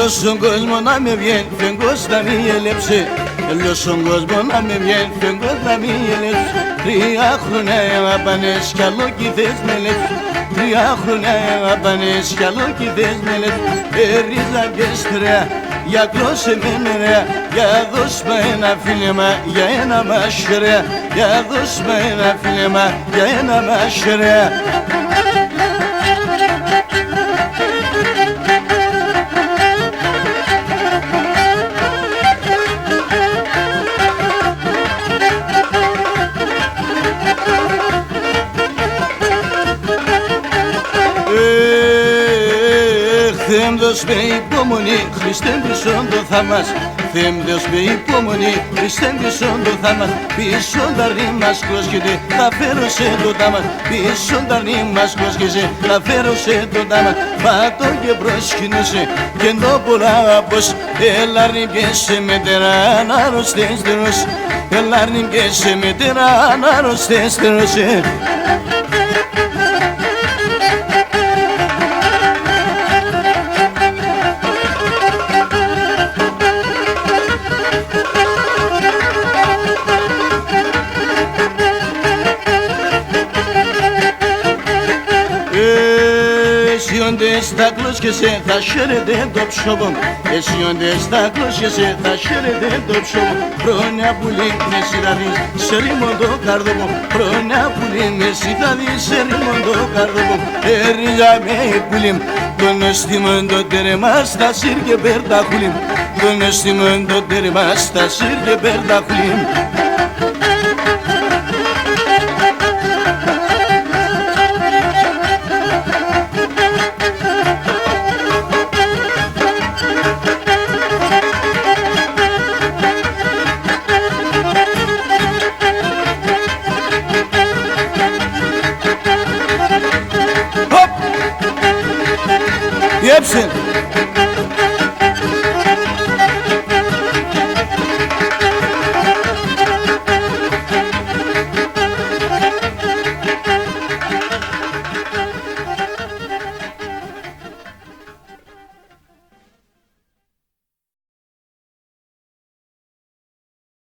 Los κόσμο να με βγαίνει, φεγγός να μην ελέψει. Los κόσμο να με βγαίνει, φεγγός να μην ελέψει. 3 χρόνια πάνες κι άλλο κι θες με λέψει. 3 χρόνια πάνες κι άλλο κι θες με λέψει. Ρίζα και στρέα, για κλώσε με νερέα. Για δώσ' με ένα φίλεμα, για ένα μασχερέα. Για δώσ' με ένα φίλεμα, για ένα μασχερέα. Θεέ μου δώσ' με υπομονή, Χριστέ μου πισόν το θάμας. Θεέ μου δώσ' με υπομονή, Χριστέ μου πισόν το θάμας. Πισόν τα ρή μας κλώσκεται, θα φέρω σε το τάμας. Πισόν τα ρή μας κλώσκεται, θα φέρω σε το τάμας. Πάτω και προσκυνούσε και το πολλά πως. Έλα ρημπιέσαι με τερά να αρρωστές τερός. Έλα ρημπιέσαι με τερά να αρρωστές τερός. Εσύ όντες τα κλώσκεσαι, θα χαίρετε το ψωμό. Εσύ όντες τα κλώσκεσαι, θα χαίρετε το ψωμό. Χρόνια πουλί με σειραδείς, σε ρήμον το καρδόμο. Χρόνια πουλί με σειραδείς, σε ρήμον το καρδόμο. Ρίζα με πουλί, τον αισθήμον το τέρμα στα σύρ και περταχουλί. Τον αισθήμον το τέρμα στα σύρ και περταχουλί. Hepsi.